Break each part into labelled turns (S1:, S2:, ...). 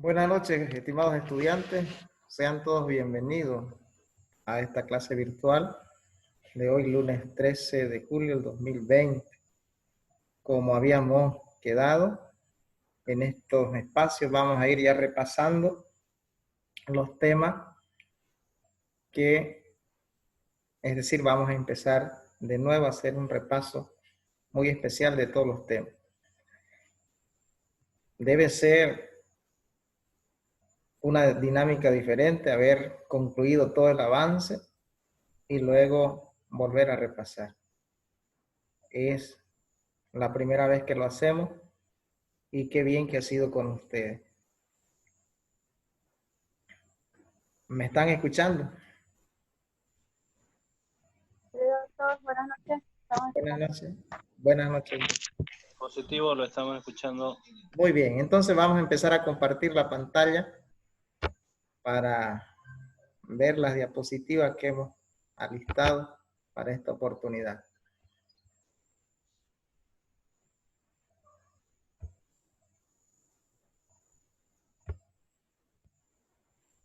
S1: Buenas noches, estimados estudiantes. Sean todos bienvenidos a esta clase virtual de hoy, lunes 13 de julio del 2020. Como habíamos quedado en estos espacios, vamos a ir ya repasando los temas es decir, vamos a empezar de nuevo a hacer un repaso muy especial de todos los temas. Debe ser una dinámica diferente, haber concluido todo el avance y luego volver a repasar. Es la primera vez que lo hacemos y qué bien que ha sido con ustedes. ¿Me están escuchando?
S2: Sí, doctor, buenas noches.
S1: Buenas noches. Buenas noches.
S3: Positivo, lo estamos escuchando.
S1: Muy bien, entonces vamos a empezar a compartir la pantalla para ver las diapositivas que hemos alistado para esta oportunidad.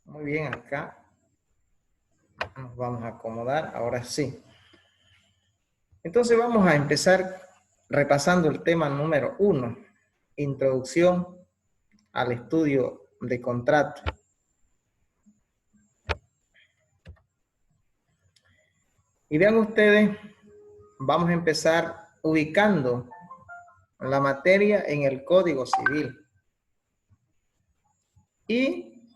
S1: Muy bien, acá nos vamos a acomodar, ahora sí. Entonces vamos a empezar repasando el tema número 1, introducción al estudio de contrato. Y vean ustedes, vamos a empezar ubicando la materia en el Código Civil. Y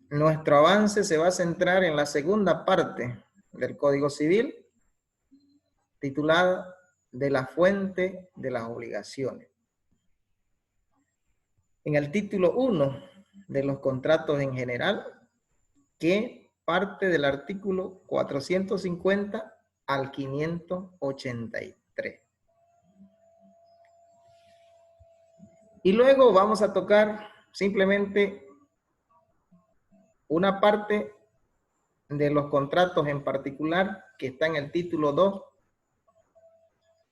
S1: nuestro avance se va a centrar en la segunda parte del Código Civil, titulada de la fuente de las obligaciones. En el título 1 de los contratos en general, que parte del artículo 450 al 583. Y luego vamos a tocar simplemente una parte de los contratos en particular que está en el título 2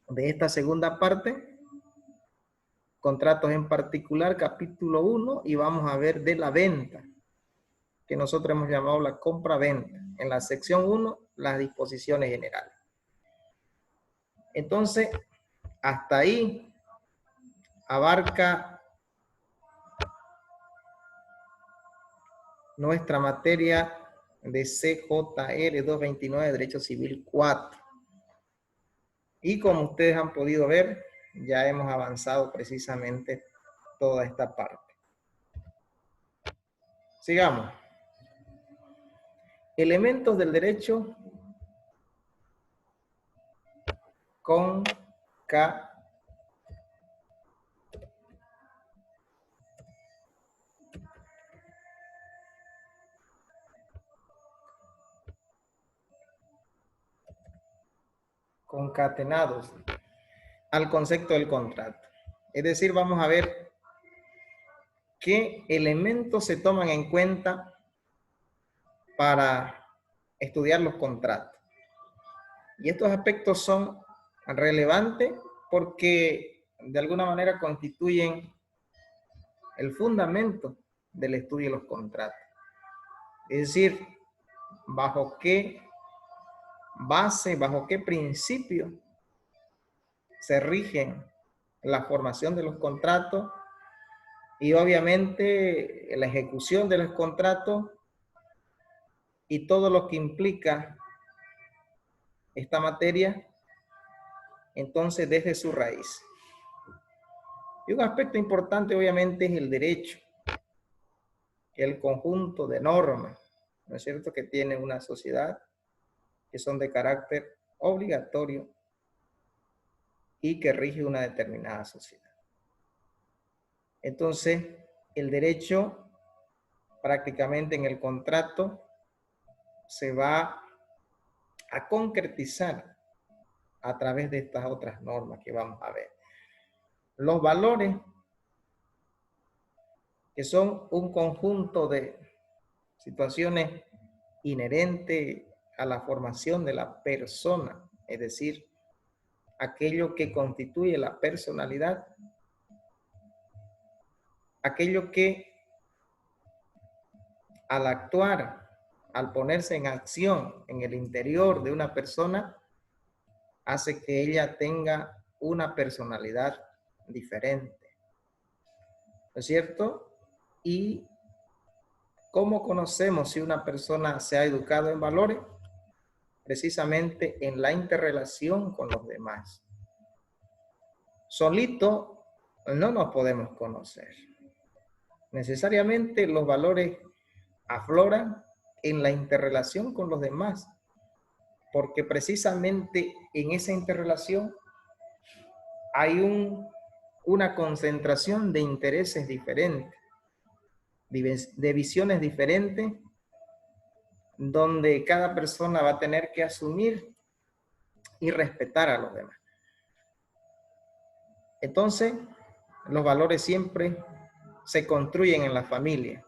S1: de esta segunda parte, contratos en particular, capítulo 1, y vamos a ver de la venta, que nosotros hemos llamado la compra-venta. En la sección 1, las disposiciones generales. Entonces, hasta ahí abarca nuestra materia de CJR 229, Derecho Civil 4. Y como ustedes han podido ver, ya hemos avanzado precisamente toda esta parte. Sigamos. Elementos del derecho concatenados al concepto del contrato. Es decir, vamos a ver qué elementos se toman en cuenta para estudiar los contratos. Y estos aspectos son relevantes porque de alguna manera constituyen el fundamento del estudio de los contratos. Es decir, bajo qué base, bajo qué principio se rigen la formación de los contratos y obviamente la ejecución de los contratos y todo lo que implica esta materia, entonces desde su raíz. Y un aspecto importante obviamente es el derecho, el conjunto de normas, ¿no es cierto?, que tiene una sociedad, que son de carácter obligatorio y que rige una determinada sociedad. Entonces, el derecho prácticamente en el contrato se va a concretizar a través de estas otras normas que vamos a ver. Los valores, que son un conjunto de situaciones inherentes a la formación de la persona, es decir, aquello que constituye la personalidad, aquello que al actuar, al ponerse en acción en el interior de una persona, hace que ella tenga una personalidad diferente, ¿no es cierto? Y ¿cómo conocemos si una persona se ha educado en valores? Precisamente en la interrelación con los demás. Solito no nos podemos conocer. Necesariamente los valores afloran en la interrelación con los demás, porque precisamente en esa interrelación hay una concentración de intereses diferentes, de visiones diferentes, donde cada persona va a tener que asumir y respetar a los demás. Entonces, los valores siempre se construyen en la familia.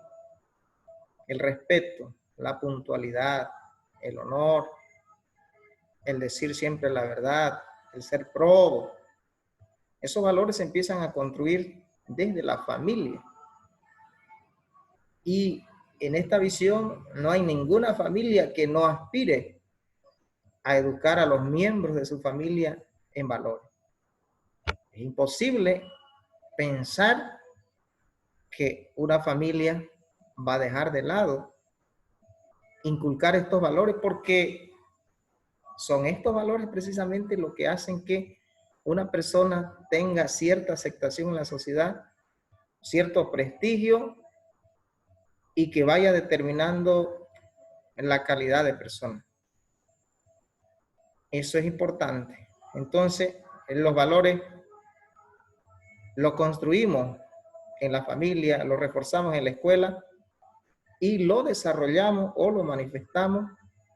S1: El respeto, la puntualidad, el honor, el decir siempre la verdad, el ser probo. Esos valores se empiezan a construir desde la familia. Y en esta visión no hay ninguna familia que no aspire a educar a los miembros de su familia en valores. Es imposible pensar que una familia va a dejar de lado inculcar estos valores, porque son estos valores precisamente lo que hacen que una persona tenga cierta aceptación en la sociedad, cierto prestigio y que vaya determinando la calidad de persona. Eso es importante. Entonces, los valores los construimos en la familia, los reforzamos en la escuela y lo desarrollamos o lo manifestamos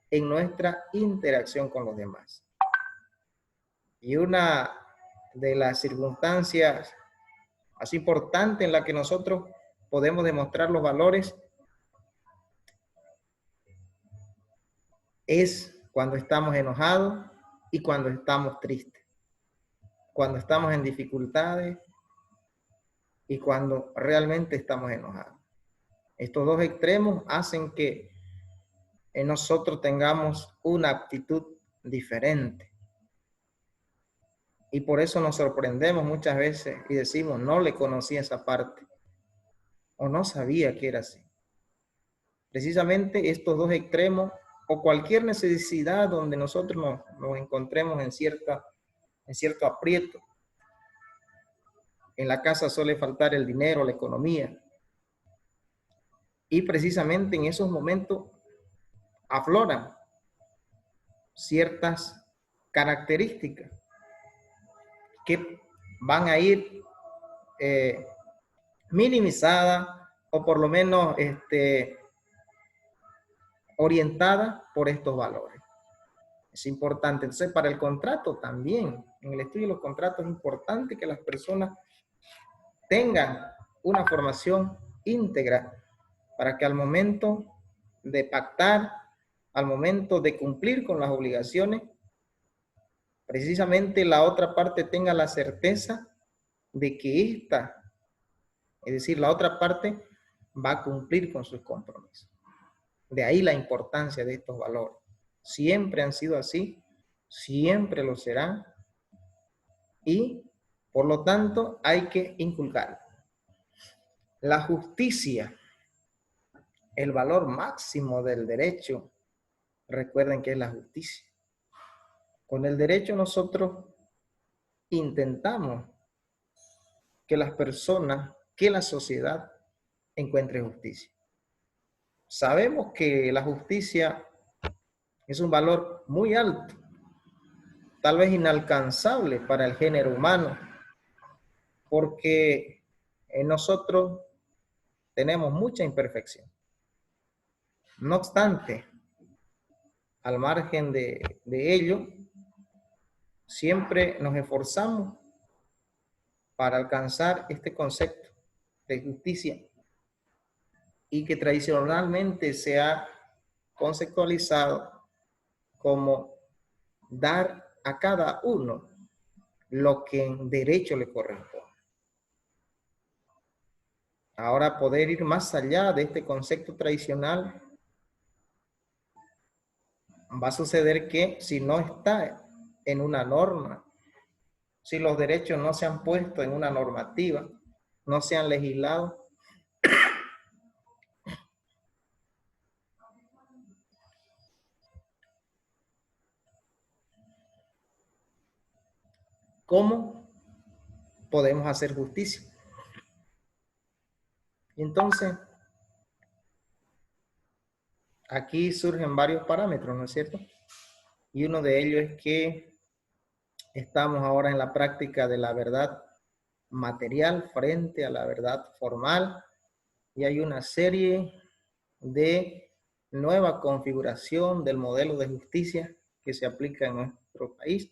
S1: en nuestra interacción con los demás. Y una de las circunstancias más importantes en la que nosotros podemos demostrar los valores es cuando estamos enojados y cuando estamos tristes, cuando estamos en dificultades y cuando realmente estamos enojados. Estos dos extremos hacen que en nosotros tengamos una actitud diferente. Y por eso nos sorprendemos muchas veces y decimos, no le conocí esa parte o no sabía que era así. Precisamente estos dos extremos o cualquier necesidad donde nosotros nos encontremos en cierto aprieto. En la casa suele faltar el dinero, la economía. Y precisamente en esos momentos afloran ciertas características que van a ir minimizadas o por lo menos orientadas por estos valores. Es importante. Entonces, para el contrato también, en el estudio de los contratos es importante que las personas tengan una formación íntegra para que al momento de pactar, al momento de cumplir con las obligaciones, precisamente la otra parte tenga la certeza de que esta, es decir, la otra parte va a cumplir con sus compromisos. De ahí la importancia de estos valores. Siempre han sido así, siempre lo serán y por lo tanto hay que inculcar. La justicia, el valor máximo del derecho, recuerden que es la justicia. Con el derecho nosotros intentamos que las personas, que la sociedad encuentre justicia. Sabemos que la justicia es un valor muy alto, tal vez inalcanzable para el género humano, porque en nosotros tenemos mucha imperfección. No obstante, al margen de ello, siempre nos esforzamos para alcanzar este concepto de justicia y que tradicionalmente se ha conceptualizado como dar a cada uno lo que en derecho le corresponde. ahora poder ir más allá de este concepto tradicional, va a suceder que si no está en una norma, si los derechos no se han puesto en una normativa, no se han legislado, ¿cómo podemos hacer justicia? Y entonces, aquí surgen varios parámetros, ¿no es cierto? Y uno de ellos es que estamos ahora en la práctica de la verdad material frente a la verdad formal, y hay una serie de nueva configuración del modelo de justicia que se aplica en nuestro país,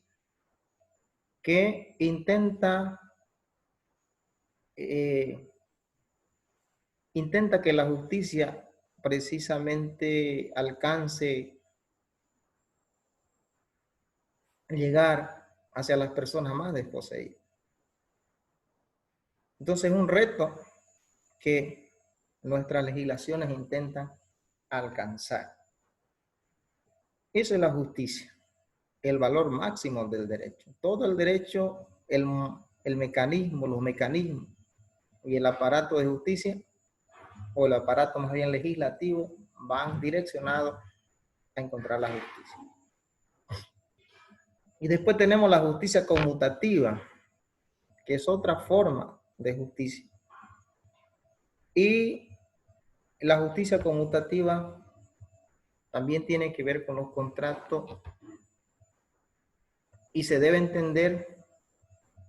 S1: que intenta que la justicia precisamente alcance llegar hacia las personas más desposeídas. Entonces es un reto que nuestras legislaciones intentan alcanzar. Eso es la justicia, el valor máximo del derecho. Todo el derecho, el mecanismo, los mecanismos y el aparato de justicia, o el aparato más bien legislativo, van direccionados a encontrar la justicia. Y después tenemos la justicia conmutativa, que es otra forma de justicia. Y la justicia conmutativa también tiene que ver con los contratos y se debe entender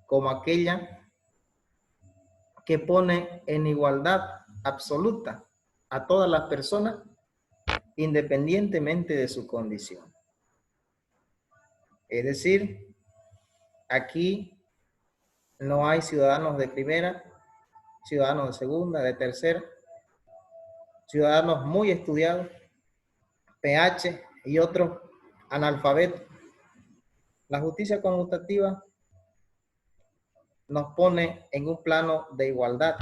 S1: como aquella que pone en igualdad absoluta a todas las personas independientemente de su condición. Es decir, aquí no hay ciudadanos de primera, ciudadanos de segunda, de tercera, ciudadanos muy estudiados, PH y otros analfabetos. La justicia conmutativa nos pone en un plano de igualdad,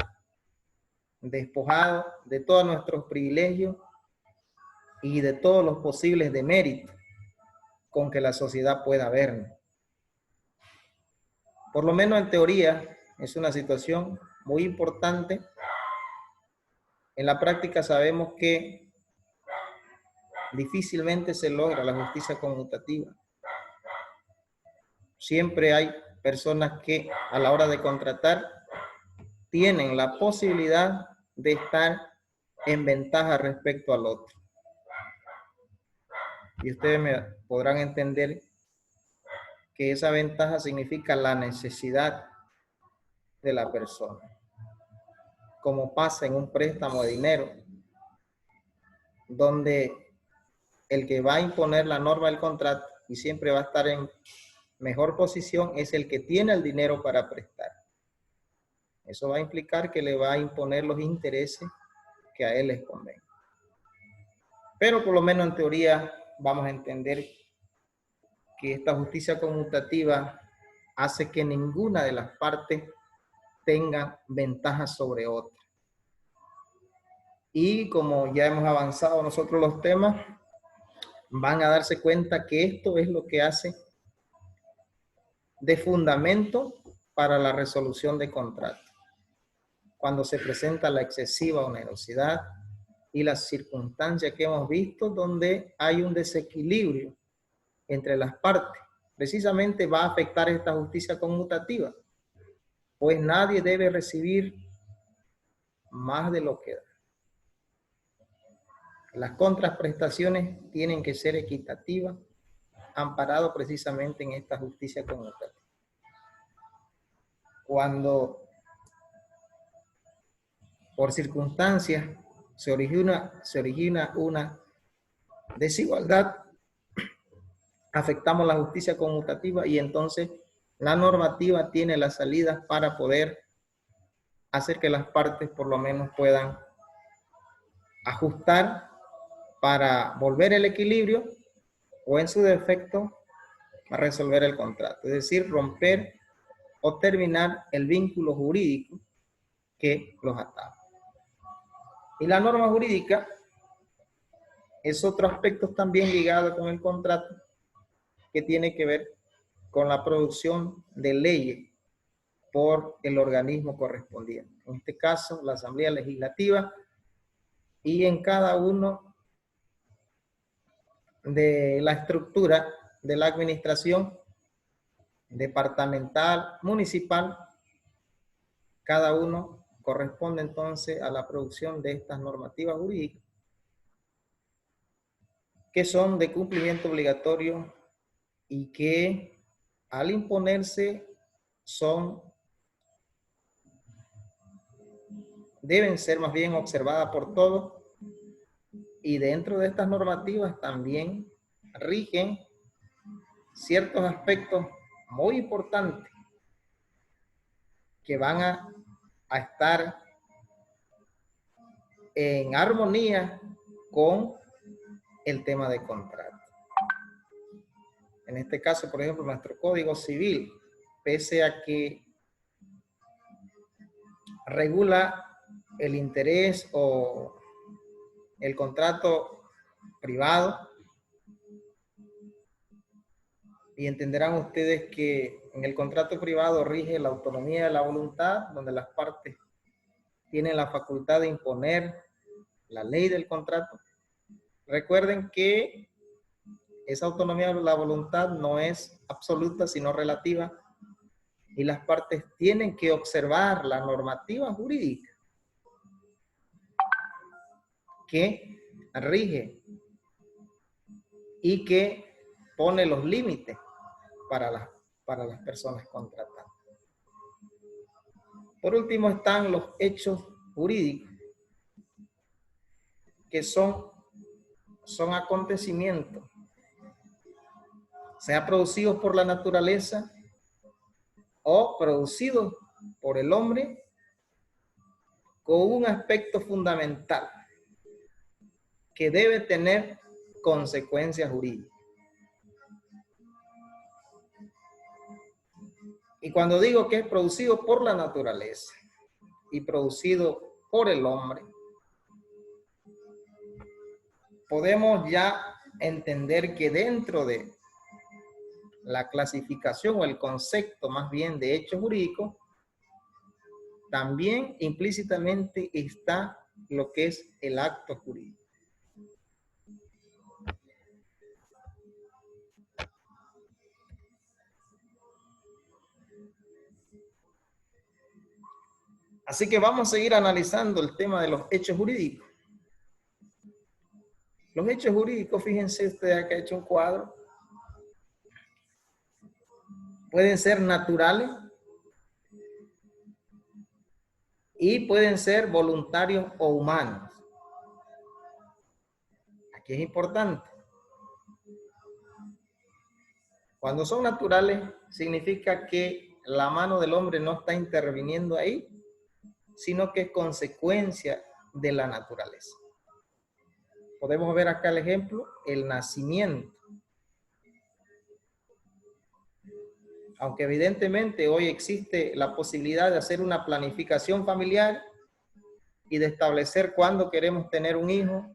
S1: despojado de todos nuestros privilegios y de todos los posibles deméritos con que la sociedad pueda vernos. Por lo menos en teoría es una situación muy importante. En la práctica sabemos que difícilmente se logra la justicia conmutativa. Siempre hay personas que a la hora de contratar tienen la posibilidad de estar en ventaja respecto al otro. Y ustedes me podrán entender que esa ventaja significa la necesidad de la persona. Como pasa en un préstamo de dinero, donde el que va a imponer la norma del contrato y siempre va a estar en mejor posición es el que tiene el dinero para prestar. Eso va a implicar que le va a imponer los intereses que a él les convenga. Pero por lo menos en teoría vamos a entender que esta justicia conmutativa hace que ninguna de las partes tenga ventaja sobre otra. Y como ya hemos avanzado nosotros los temas, van a darse cuenta que esto es lo que hace de fundamento para la resolución de contratos. Cuando se presenta la excesiva onerosidad y las circunstancias que hemos visto donde hay un desequilibrio entre las partes, precisamente va a afectar esta justicia conmutativa, pues nadie debe recibir más de lo que da. Las contraprestaciones tienen que ser equitativas, amparado precisamente en esta justicia conmutativa. Cuando por circunstancias se origina una desigualdad, afectamos la justicia conmutativa y entonces la normativa tiene las salidas para poder hacer que las partes por lo menos puedan ajustar para volver el equilibrio o en su defecto a resolver el contrato, es decir, romper o terminar el vínculo jurídico que los ataba. Y la norma jurídica es otro aspecto también ligado con el contrato que tiene que ver con la producción de leyes por el organismo correspondiente. En este caso, la Asamblea Legislativa, y en cada uno de la estructura de la administración departamental, municipal, cada uno corresponde entonces a la producción de estas normativas jurídicas que son de cumplimiento obligatorio y que al imponerse deben ser más bien observadas por todos, y dentro de estas normativas también rigen ciertos aspectos muy importantes que van a estar en armonía con el tema de contrato. En este caso, por ejemplo, nuestro Código Civil, pese a que regula el interés o el contrato privado, y entenderán ustedes que en el contrato privado rige la autonomía de la voluntad, donde las partes tienen la facultad de imponer la ley del contrato. Recuerden que esa autonomía de la voluntad no es absoluta, sino relativa, y las partes tienen que observar la normativa jurídica que rige y que pone los límites para las personas contratantes. Por último están los hechos jurídicos, que son acontecimientos, sea producidos por la naturaleza o producidos por el hombre, con un aspecto fundamental que debe tener consecuencias jurídicas. Y cuando digo que es producido por la naturaleza y producido por el hombre, podemos ya entender que dentro de la clasificación o el concepto más bien de hecho jurídico, también implícitamente está lo que es el acto jurídico. Así que vamos a seguir analizando el tema de los hechos jurídicos. Los hechos jurídicos, fíjense ustedes acá he hecho un cuadro, pueden ser naturales y pueden ser voluntarios o humanos. Aquí es importante. Cuando son naturales, significa que la mano del hombre no está interviniendo ahí, sino que es consecuencia de la naturaleza. Podemos ver acá el ejemplo, el nacimiento. Aunque evidentemente hoy existe la posibilidad de hacer una planificación familiar y de establecer cuándo queremos tener un hijo,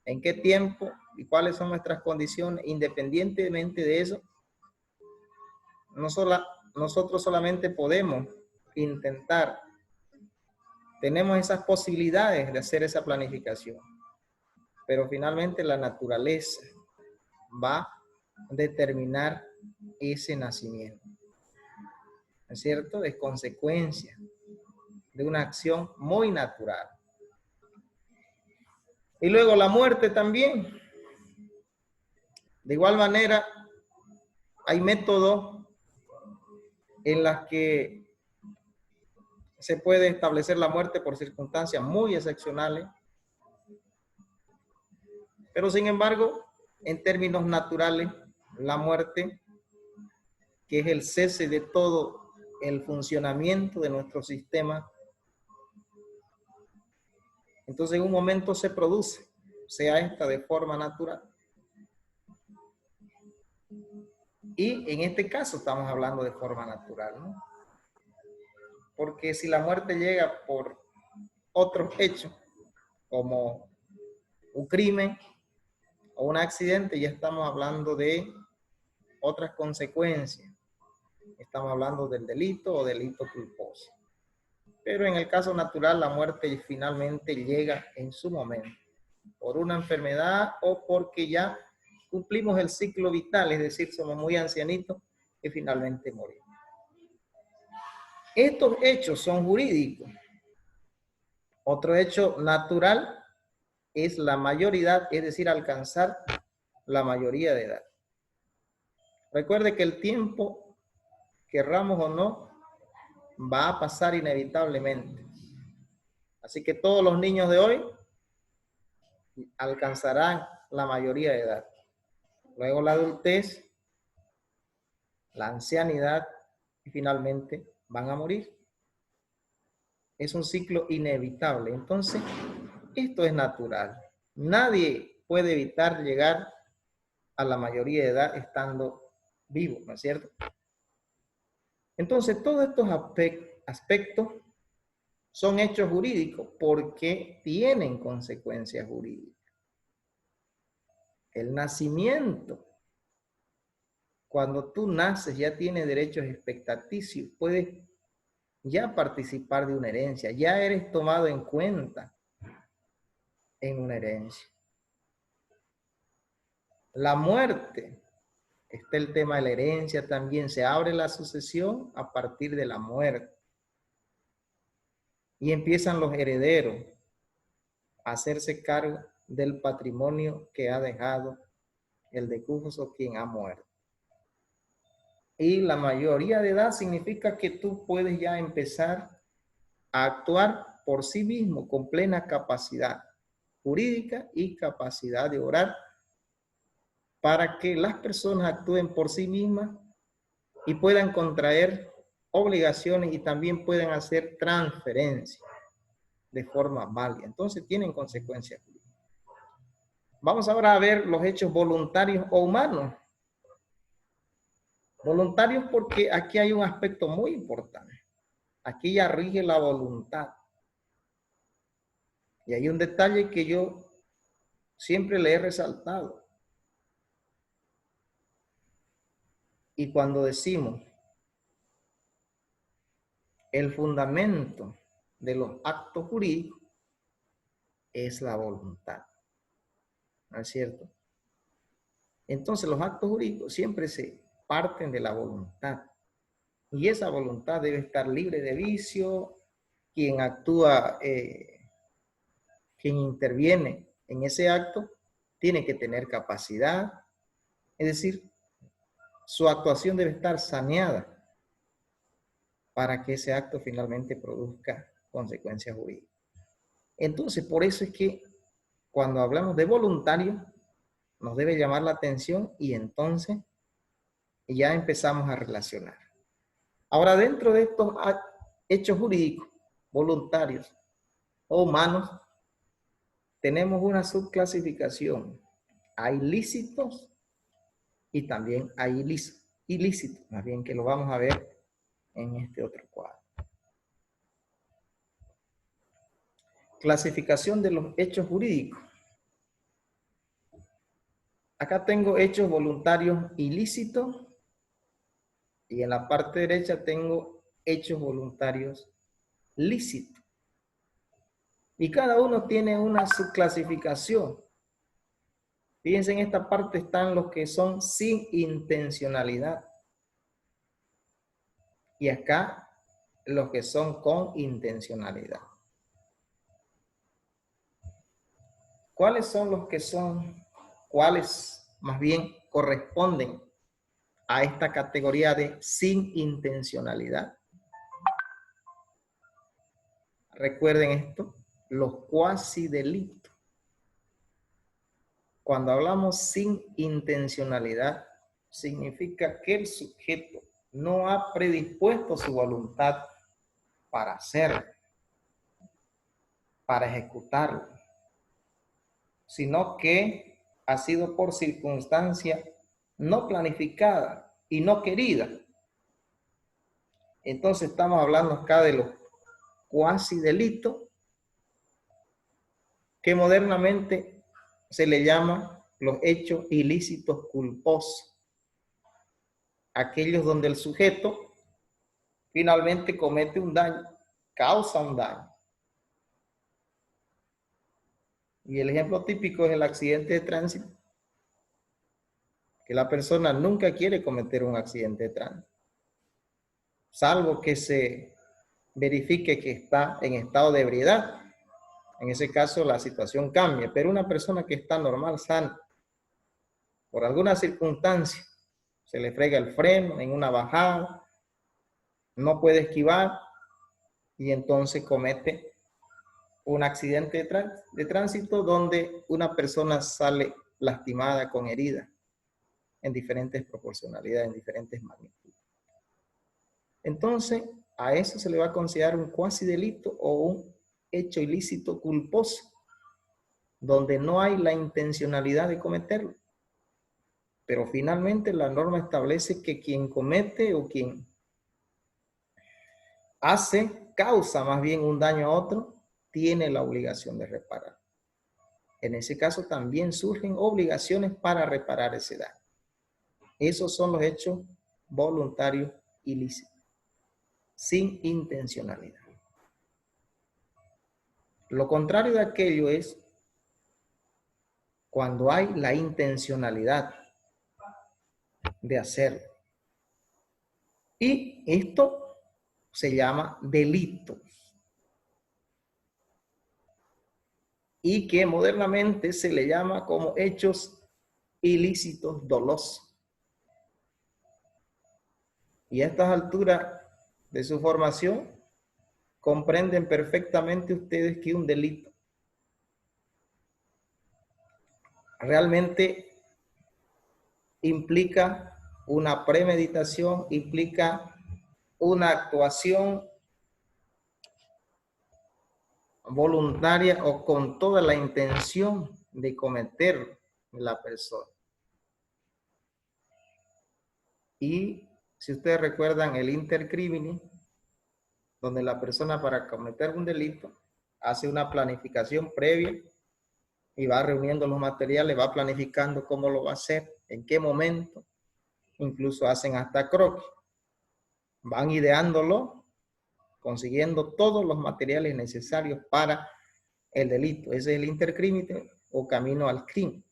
S1: en qué tiempo y cuáles son nuestras condiciones, independientemente de eso, nosotros solamente podemos intentar, tenemos esas posibilidades de hacer esa planificación, pero finalmente la naturaleza va a determinar ese nacimiento, ¿no es cierto? Es consecuencia de una acción muy natural. Y luego la muerte también. De igual manera, hay métodos en las que se puede establecer la muerte por circunstancias muy excepcionales, pero sin embargo, en términos naturales, la muerte, que es el cese de todo el funcionamiento de nuestro sistema, entonces en un momento se produce, sea esta de forma natural. Y en este caso estamos hablando de forma natural, ¿no? Porque si la muerte llega por otros hechos, como un crimen o un accidente, ya estamos hablando de otras consecuencias. Estamos hablando del delito o delito culposo. Pero en el caso natural, la muerte finalmente llega en su momento, por una enfermedad o porque ya cumplimos el ciclo vital, es decir, somos muy ancianitos y finalmente morimos. Estos hechos son jurídicos. Otro hecho natural es la mayoridad, es decir, alcanzar la mayoría de edad. Recuerde que el tiempo, querramos o no, va a pasar inevitablemente. Así que todos los niños de hoy alcanzarán la mayoría de edad. Luego la adultez, la ancianidad y finalmente van a morir. Es un ciclo inevitable. Entonces, esto es natural. Nadie puede evitar llegar a la mayoría de edad estando vivo, ¿no es cierto? Entonces, todos estos aspectos son hechos jurídicos porque tienen consecuencias jurídicas. El nacimiento, cuando tú naces ya tienes derechos expectaticios, puedes ya participar de una herencia, ya eres tomado en cuenta en una herencia. La muerte, está el tema de la herencia también, se abre la sucesión a partir de la muerte. Y empiezan los herederos a hacerse cargo del patrimonio que ha dejado el decúbito quien ha muerto. Y la mayoría de edad significa que tú puedes ya empezar a actuar por sí mismo con plena capacidad jurídica y capacidad de obrar para que las personas actúen por sí mismas y puedan contraer obligaciones y también puedan hacer transferencias de forma válida. Entonces tienen consecuencias. Vamos ahora a ver los hechos voluntarios o humanos. Voluntarios porque aquí hay un aspecto muy importante. Aquí ya rige la voluntad. Y hay un detalle que yo siempre le he resaltado. Y cuando decimos el fundamento de los actos jurídicos es la voluntad. ¿No es cierto? Entonces los actos jurídicos siempre se parten de la voluntad. Y esa voluntad debe estar libre de vicio. Quien actúa, quien interviene en ese acto, tiene que tener capacidad. Es decir, su actuación debe estar saneada para que ese acto finalmente produzca consecuencias jurídicas. Entonces, por eso es que cuando hablamos de voluntario, nos debe llamar la atención y entonces ya empezamos a relacionar. Ahora, dentro de estos hechos jurídicos, voluntarios o humanos, tenemos una subclasificación. Hay lícitos y también hay ilícitos, más bien que lo vamos a ver en este otro cuadro. Clasificación de los hechos jurídicos. Acá tengo hechos voluntarios ilícitos y en la parte derecha tengo hechos voluntarios lícitos. Y cada uno tiene una subclasificación. Fíjense, en esta parte están los que son sin intencionalidad. Y acá los que son con intencionalidad. ¿Cuáles son los que son, cuáles más bien corresponden a esta categoría de sin intencionalidad? Recuerden esto, los cuasi delitos. Cuando hablamos sin intencionalidad, significa que el sujeto no ha predispuesto su voluntad para hacerlo, para ejecutarlo, sino que ha sido por circunstancia no planificada y no querida. Entonces estamos hablando acá de los cuasi delitos que modernamente se le llama los hechos ilícitos culposos. Aquellos donde el sujeto finalmente comete un daño, causa un daño. Y el ejemplo típico es el accidente de tránsito, que la persona nunca quiere cometer un accidente de tránsito, salvo que se verifique que está en estado de ebriedad. En ese caso la situación cambia, pero una persona que está normal, sana, por alguna circunstancia, se le frega el freno en una bajada, no puede esquivar y entonces comete un accidente de tránsito donde una persona sale lastimada con herida en diferentes proporcionalidades, en diferentes magnitudes. Entonces, a eso se le va a considerar un cuasi delito o un hecho ilícito culposo, donde no hay la intencionalidad de cometerlo. Pero finalmente la norma establece que quien comete o quien causa más bien un daño a otro, tiene la obligación de reparar. En ese caso también surgen obligaciones para reparar ese daño. Esos son los hechos voluntarios ilícitos, sin intencionalidad. Lo contrario de aquello es cuando hay la intencionalidad de hacerlo. Y esto se llama delito. Y que modernamente se le llama como hechos ilícitos dolosos. Y a estas alturas de su formación, comprenden perfectamente ustedes que un delito realmente implica una premeditación, implica una actuación voluntaria o con toda la intención de cometer la persona. Y si ustedes recuerdan el inter criminis, donde la persona para cometer un delito hace una planificación previa y va reuniendo los materiales, va planificando cómo lo va a hacer, en qué momento, incluso hacen hasta croquis, van ideándolo, consiguiendo todos los materiales necesarios para el delito. Ese es el inter criminis o camino al crimen.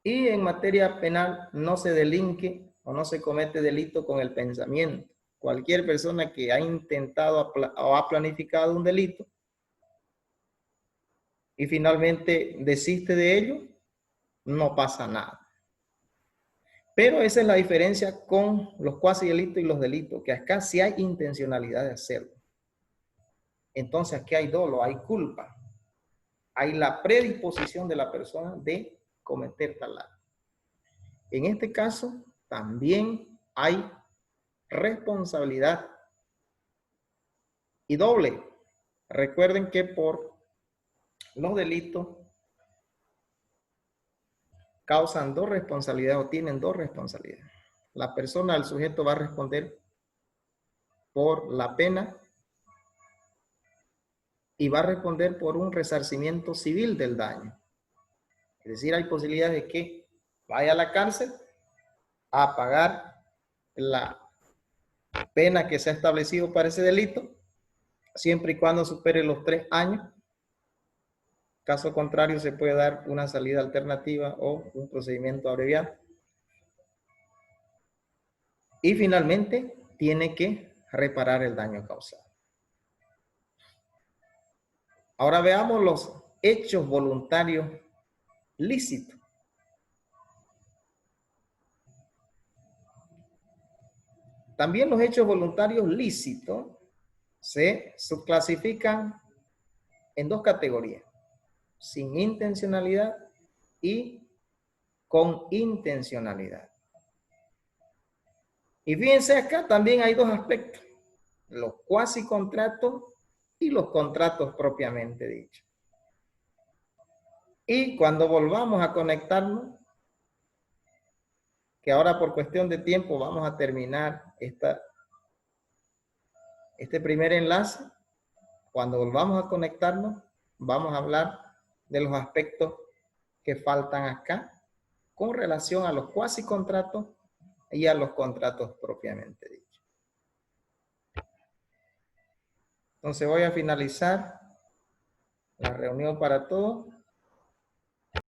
S1: Y en materia penal no se delinque o no se comete delito con el pensamiento. Cualquier persona que ha intentado o ha planificado un delito y finalmente desiste de ello, no pasa nada. Pero esa es la diferencia con los cuasi delitos y los delitos, que acá sí hay intencionalidad de hacerlo. Entonces aquí hay dolo, hay culpa. Hay la predisposición de la persona de cometer tal acto. En este caso también hay responsabilidad y doble. Recuerden que por los delitos causan dos responsabilidades o tienen dos responsabilidades. La persona, el sujeto va a responder por la pena y va a responder por un resarcimiento civil del daño. Es decir, hay posibilidades de que vaya a la cárcel a pagar la pena que se ha establecido para ese delito, siempre y cuando supere los 3 años. Caso contrario, se puede dar una salida alternativa o un procedimiento abreviado. Y finalmente, tiene que reparar el daño causado. Ahora veamos los hechos voluntarios lícitos. También los hechos voluntarios lícitos se subclasifican en dos categorías: sin intencionalidad y con intencionalidad. Y fíjense, acá también hay dos aspectos: los cuasi contratos y los contratos propiamente dichos. Y cuando volvamos a conectarnos, que ahora por cuestión de tiempo vamos a terminar este primer enlace, cuando volvamos a conectarnos, vamos a hablar de los aspectos que faltan acá con relación a los cuasi contratos y a los contratos propiamente dichos. Entonces voy a finalizar la reunión para todos.